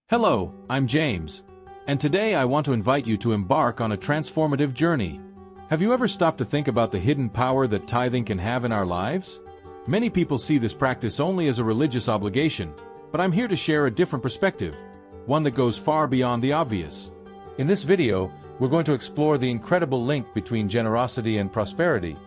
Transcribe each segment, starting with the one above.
Hello, I'm James, and today I want to invite you to embark on a transformative journey. Have you ever stopped to think about the hidden power that tithing can have in our lives? Many people see this practice only as a religious obligation, but I'm here to share a different perspective, one that goes far beyond the obvious. In this video, we're going to explore the incredible link between generosity and prosperity.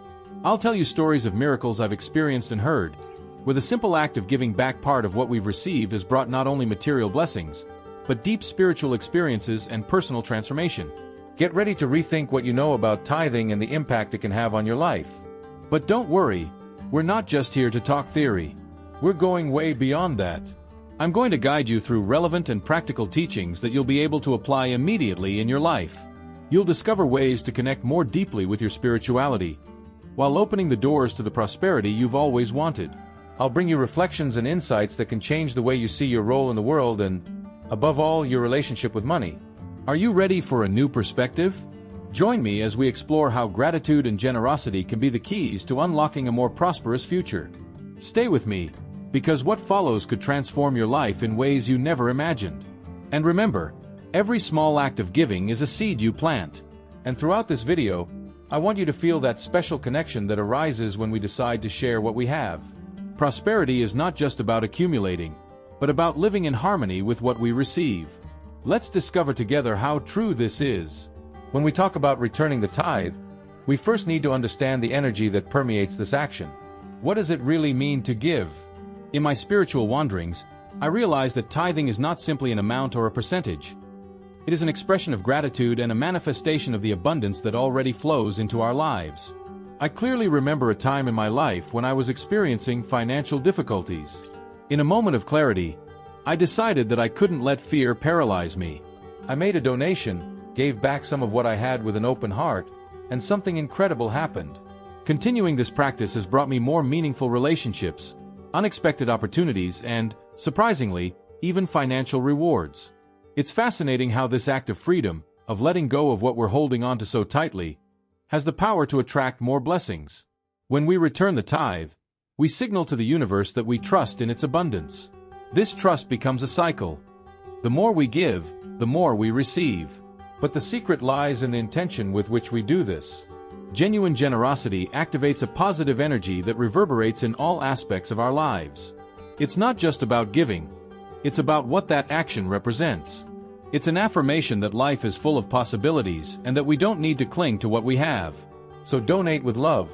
I'll tell you stories of miracles I've experienced and heard, where the simple act of giving back part of what we've received has brought not only material blessings, but deep spiritual experiences and personal transformation. Get ready to rethink what you know about tithing and the impact it can have on your life. But don't worry, we're not just here to talk theory. We're going way beyond that. I'm going to guide you through relevant and practical teachings that you'll be able to apply immediately in your life. You'll discover ways to connect more deeply with your spirituality, while opening the doors to the prosperity you've always wanted. I'll bring you reflections and insights that can change the way you see your role in the world and, above all, your relationship with money. Are you ready for a new perspective? Join me as we explore how gratitude and generosity can be the keys to unlocking a more prosperous future. Stay with me, because what follows could transform your life in ways you never imagined. And remember, every small act of giving is a seed you plant. And throughout this video, I want you to feel that special connection that arises when we decide to share what we have. Prosperity is not just about accumulating, but about living in harmony with what we receive. Let's discover together how true this is. When we talk about returning the tithe, we first need to understand the energy that permeates this action. What does it really mean to give? In my spiritual wanderings, I realized that tithing is not simply an amount or a percentage. It is an expression of gratitude and a manifestation of the abundance that already flows into our lives. I clearly remember a time in my life when I was experiencing financial difficulties. In a moment of clarity, I decided that I couldn't let fear paralyze me. I made a donation, gave back some of what I had with an open heart, and something incredible happened. Continuing this practice has brought me more meaningful relationships, unexpected opportunities, and, surprisingly, even financial rewards. It's fascinating how this act of freedom, of letting go of what we're holding on to so tightly, has the power to attract more blessings. When we return the tithe, we signal to the universe that we trust in its abundance. This trust becomes a cycle. The more we give, the more we receive. But the secret lies in the intention with which we do this. Genuine generosity activates a positive energy that reverberates in all aspects of our lives. It's not just about giving. It's about what that action represents. It's an affirmation that life is full of possibilities and that we don't need to cling to what we have. So donate with love.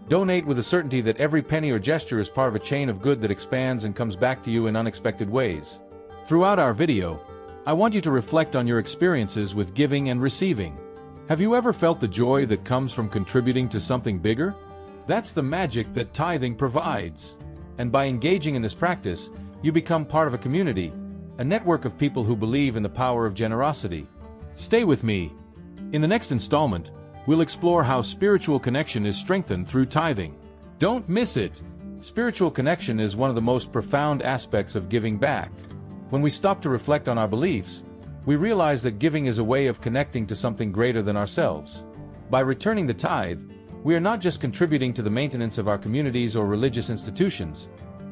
Donate with the certainty that every penny or gesture is part of a chain of good that expands and comes back to you in unexpected ways. Throughout our video, I want you to reflect on your experiences with giving and receiving. Have you ever felt the joy that comes from contributing to something bigger? That's the magic that tithing provides. And by engaging in this practice, you become part of a community, a network of people who believe in the power of generosity. Stay with me. In the next installment, we'll explore how spiritual connection is strengthened through tithing. Don't miss it! Spiritual connection is one of the most profound aspects of giving back. When we stop to reflect on our beliefs, we realize that giving is a way of connecting to something greater than ourselves. By returning the tithe, we are not just contributing to the maintenance of our communities or religious institutions.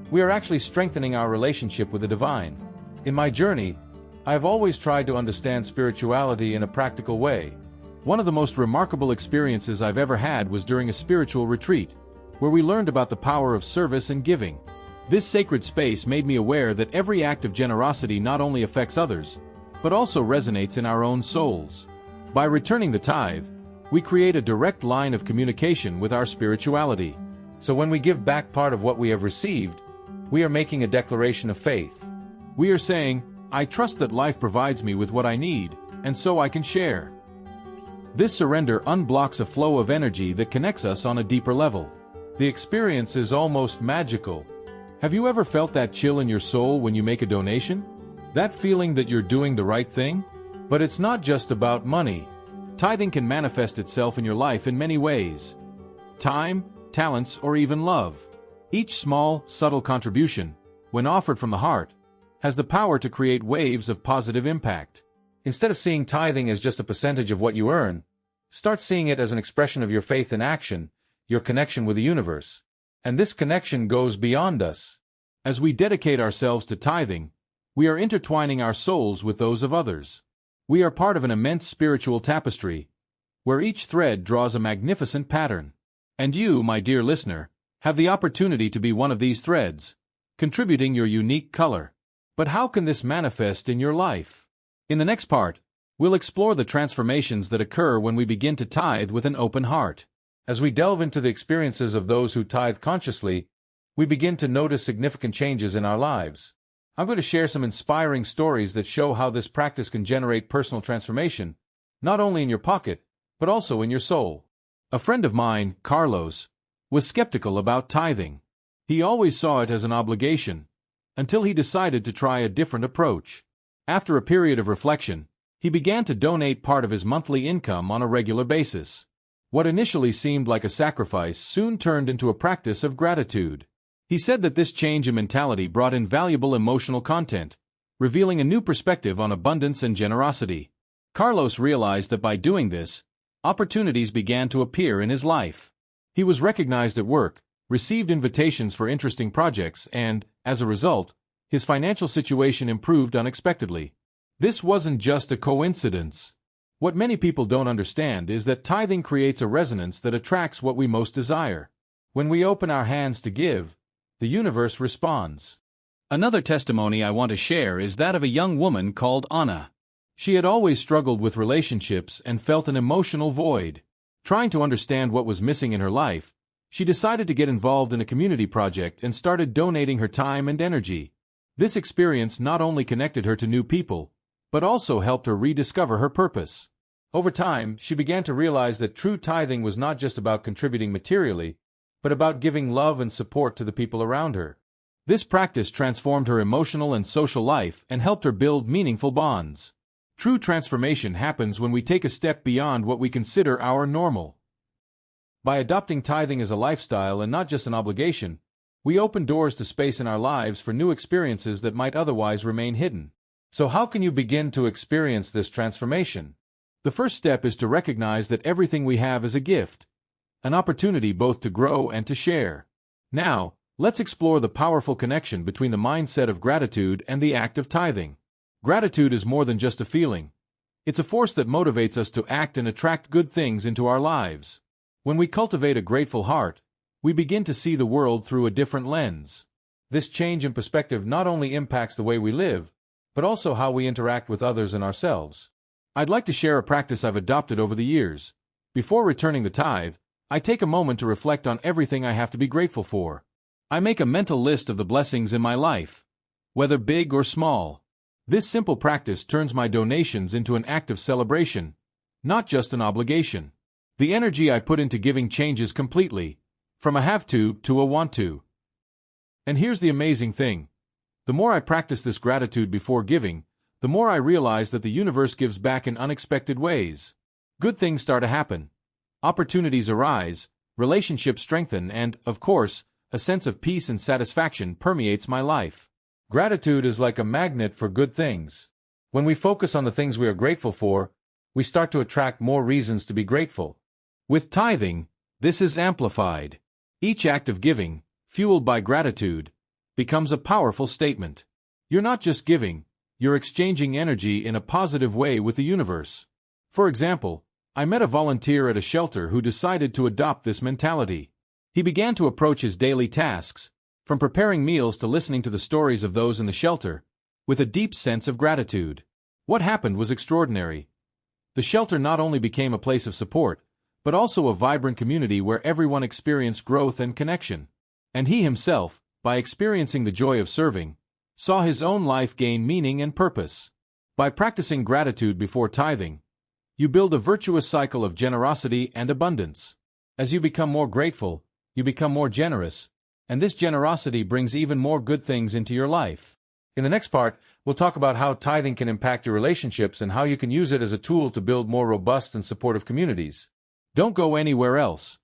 We are actually strengthening our relationship with the divine. In my journey, I have always tried to understand spirituality in a practical way. One of the most remarkable experiences I've ever had was during a spiritual retreat, where we learned about the power of service and giving. This sacred space made me aware that every act of generosity not only affects others, but also resonates in our own souls. By returning the tithe, we create a direct line of communication with our spirituality. So when we give back part of what we have received, we are making a declaration of faith. We are saying, I trust that life provides me with what I need, and so I can share. This surrender unblocks a flow of energy that connects us on a deeper level. The experience is almost magical. Have you ever felt that chill in your soul when you make a donation? That feeling that you're doing the right thing? But it's not just about money. Tithing can manifest itself in your life in many ways. Time, talents, or even love. Each small, subtle contribution, when offered from the heart, has the power to create waves of positive impact. Instead of seeing tithing as just a percentage of what you earn, start seeing it as an expression of your faith in action, your connection with the universe. And this connection goes beyond us. As we dedicate ourselves to tithing, We are intertwining our souls with those of others. We are part of an immense spiritual tapestry, where each thread draws a magnificent pattern. And you, my dear listener, have the opportunity to be one of these threads, contributing your unique color. But how can this manifest in your life? In the next part, we'll explore the transformations that occur when we begin to tithe with an open heart. As we delve into the experiences of those who tithe consciously, we begin to notice significant changes in our lives. I'm going to share some inspiring stories that show how this practice can generate personal transformation, not only in your pocket, but also in your soul. A friend of mine, Carlos, was skeptical about tithing. He always saw it as an obligation, until he decided to try a different approach. After a period of reflection, he began to donate part of his monthly income on a regular basis. What initially seemed like a sacrifice soon turned into a practice of gratitude. He said that this change in mentality brought in valuable emotional content, revealing a new perspective on abundance and generosity. Carlos realized that by doing this, opportunities began to appear in his life. He was recognized at work, received invitations for interesting projects, and, as a result, his financial situation improved unexpectedly. This wasn't just a coincidence. What many people don't understand is that tithing creates a resonance that attracts what we most desire. When we open our hands to give, the universe responds. Another testimony I want to share is that of a young woman called Anna. She had always struggled with relationships and felt an emotional void. Trying to understand what was missing in her life, she decided to get involved in a community project and started donating her time and energy. This experience not only connected her to new people, but also helped her rediscover her purpose. Over time, she began to realize that true tithing was not just about contributing materially, but about giving love and support to the people around her. This practice transformed her emotional and social life and helped her build meaningful bonds. True transformation happens when we take a step beyond what we consider our normal. By adopting tithing as a lifestyle and not just an obligation, we open doors to space in our lives for new experiences that might otherwise remain hidden. So how can you begin to experience this transformation? The first step is to recognize that everything we have is a gift, an opportunity both to grow and to share. Now, let's explore the powerful connection between the mindset of gratitude and the act of tithing. Gratitude is more than just a feeling. It's a force that motivates us to act and attract good things into our lives. When we cultivate a grateful heart, we begin to see the world through a different lens. This change in perspective not only impacts the way we live, but also how we interact with others and ourselves. I'd like to share a practice I've adopted over the years. Before returning the tithe, I take a moment to reflect on everything I have to be grateful for. I make a mental list of the blessings in my life, whether big or small. This simple practice turns my donations into an act of celebration, not just an obligation. The energy I put into giving changes completely, from a have-to a want-to. And here's the amazing thing. The more I practice this gratitude before giving, the more I realize that the universe gives back in unexpected ways. Good things start to happen. Opportunities arise, relationships strengthen, and, of course, a sense of peace and satisfaction permeates my life. Gratitude is like a magnet for good things. When we focus on the things we are grateful for, we start to attract more reasons to be grateful. With tithing, this is amplified. Each act of giving, fueled by gratitude, becomes a powerful statement. You're not just giving, you're exchanging energy in a positive way with the universe. For example, I met a volunteer at a shelter who decided to adopt this mentality. He began to approach his daily tasks, from preparing meals to listening to the stories of those in the shelter, with a deep sense of gratitude. What happened was extraordinary. The shelter not only became a place of support, but also a vibrant community where everyone experienced growth and connection. And he himself, by experiencing the joy of serving, saw his own life gain meaning and purpose. By practicing gratitude before tithing, you build a virtuous cycle of generosity and abundance. As you become more grateful, you become more generous, and this generosity brings even more good things into your life. In the next part, we'll talk about how tithing can impact your relationships and how you can use it as a tool to build more robust and supportive communities. Don't go anywhere else.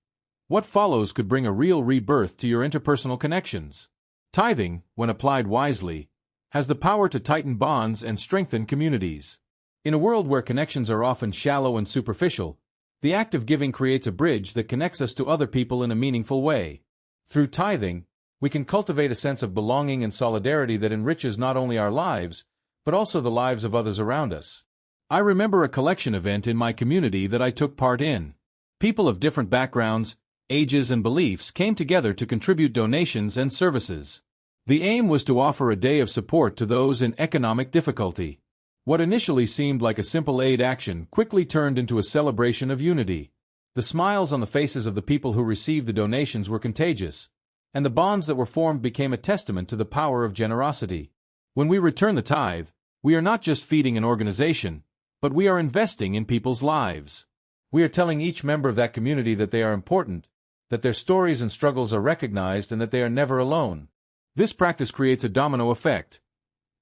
What follows could bring a real rebirth to your interpersonal connections. Tithing, when applied wisely, has the power to tighten bonds and strengthen communities. In a world where connections are often shallow and superficial, the act of giving creates a bridge that connects us to other people in a meaningful way. Through tithing, we can cultivate a sense of belonging and solidarity that enriches not only our lives, but also the lives of others around us. I remember a collection event in my community that I took part in. People of different backgrounds, ages, and beliefs came together to contribute donations and services. The aim was to offer a day of support to those in economic difficulty. What initially seemed like a simple aid action quickly turned into a celebration of unity. The smiles on the faces of the people who received the donations were contagious, and the bonds that were formed became a testament to the power of generosity. When we return the tithe, we are not just feeding an organization, but we are investing in people's lives. We are telling each member of that community that they are important, that their stories and struggles are recognized, and that they are never alone. This practice creates a domino effect.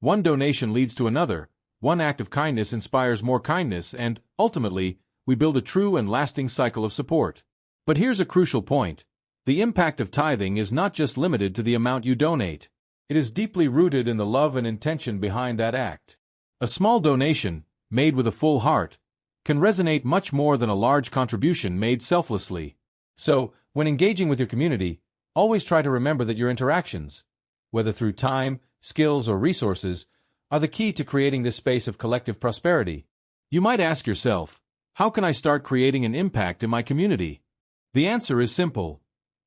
One donation leads to another, one act of kindness inspires more kindness, and, ultimately, we build a true and lasting cycle of support. But here's a crucial point. The impact of tithing is not just limited to the amount you donate. It is deeply rooted in the love and intention behind that act. A small donation, made with a full heart, can resonate much more than a large contribution made selflessly. So, when engaging with your community, always try to remember that your interactions, whether through time, skills, or resources, are the key to creating this space of collective prosperity. You might ask yourself, how can I start creating an impact in my community? The answer is simple.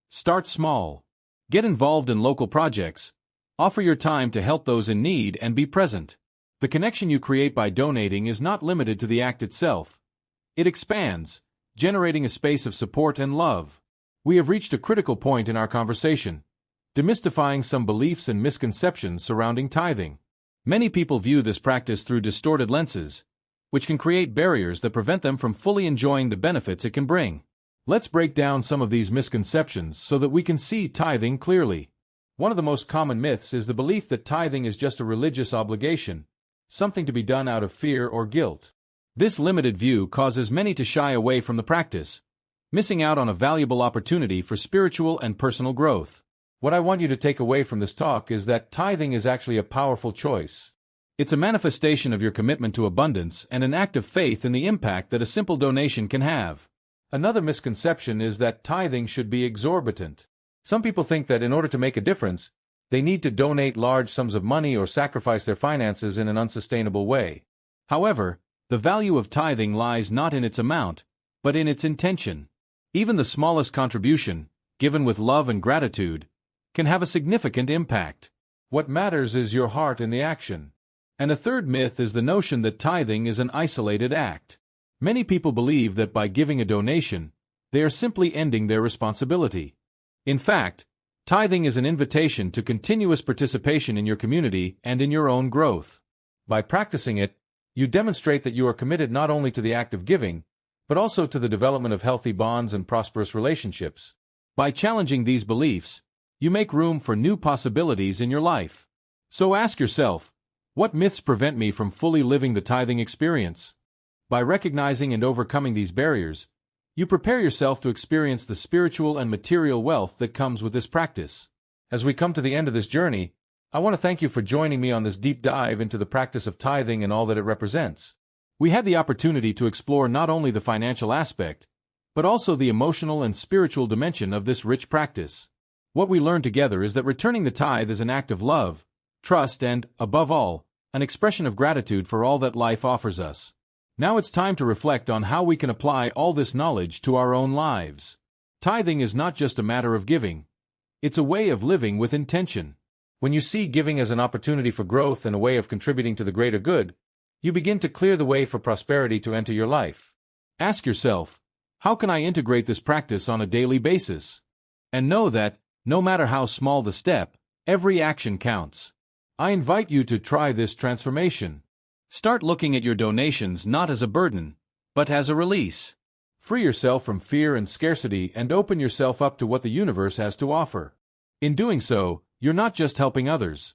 Start small. Get involved in local projects. Offer your time to help those in need and be present. The connection you create by donating is not limited to the act itself. It expands, generating a space of support and love. We have reached a critical point in our conversation, demystifying some beliefs and misconceptions surrounding tithing. Many people view this practice through distorted lenses, which can create barriers that prevent them from fully enjoying the benefits it can bring. Let's break down some of these misconceptions so that we can see tithing clearly. One of the most common myths is the belief that tithing is just a religious obligation, something to be done out of fear or guilt. This limited view causes many to shy away from the practice, missing out on a valuable opportunity for spiritual and personal growth. What I want you to take away from this talk is that tithing is actually a powerful choice. It's a manifestation of your commitment to abundance and an act of faith in the impact that a simple donation can have. Another misconception is that tithing should be exorbitant. Some people think that in order to make a difference, they need to donate large sums of money or sacrifice their finances in an unsustainable way. However, the value of tithing lies not in its amount, but in its intention. Even the smallest contribution, given with love and gratitude, can have a significant impact. What matters is your heart in the action. And a third myth is the notion that tithing is an isolated act. Many people believe that by giving a donation, they are simply ending their responsibility. In fact, tithing is an invitation to continuous participation in your community and in your own growth. By practicing it, you demonstrate that you are committed not only to the act of giving, but also to the development of healthy bonds and prosperous relationships. By challenging these beliefs, you make room for new possibilities in your life. So ask yourself, what myths prevent me from fully living the tithing experience? By recognizing and overcoming these barriers, you prepare yourself to experience the spiritual and material wealth that comes with this practice. As we come to the end of this journey, I want to thank you for joining me on this deep dive into the practice of tithing and all that it represents. We had the opportunity to explore not only the financial aspect, but also the emotional and spiritual dimension of this rich practice. What we learned together is that returning the tithe is an act of love, trust, and, above all, an expression of gratitude for all that life offers us. Now it's time to reflect on how we can apply all this knowledge to our own lives. Tithing is not just a matter of giving. It's a way of living with intention. When you see giving as an opportunity for growth and a way of contributing to the greater good, you begin to clear the way for prosperity to enter your life. Ask yourself, how can I integrate this practice on a daily basis? And know that, no matter how small the step, every action counts. I invite you to try this transformation. Start looking at your donations not as a burden, but as a release. Free yourself from fear and scarcity and open yourself up to what the universe has to offer. In doing so, you're not just helping others.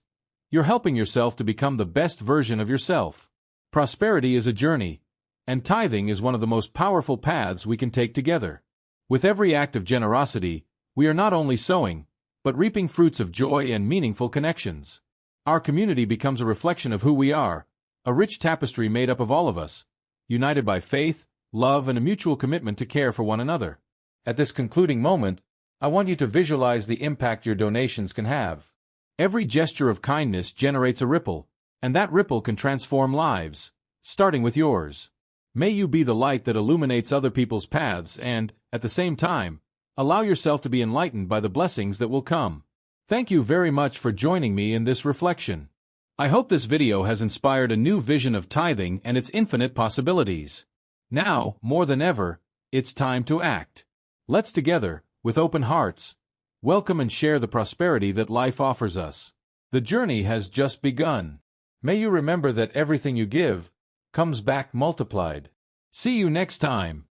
You're helping yourself to become the best version of yourself. Prosperity is a journey, and tithing is one of the most powerful paths we can take together. With every act of generosity, we are not only sowing, but reaping fruits of joy and meaningful connections. Our community becomes a reflection of who we are, a rich tapestry made up of all of us, united by faith, love, and a mutual commitment to care for one another. At this concluding moment, I want you to visualize the impact your donations can have. Every gesture of kindness generates a ripple, and that ripple can transform lives, starting with yours. May you be the light that illuminates other people's paths and, at the same time, allow yourself to be enlightened by the blessings that will come. Thank you very much for joining me in this reflection. I hope this video has inspired a new vision of tithing and its infinite possibilities. Now, more than ever, it's time to act. Let's together, with open hearts, welcome and share the prosperity that life offers us. The journey has just begun. May you remember that everything you give comes back multiplied. See you next time.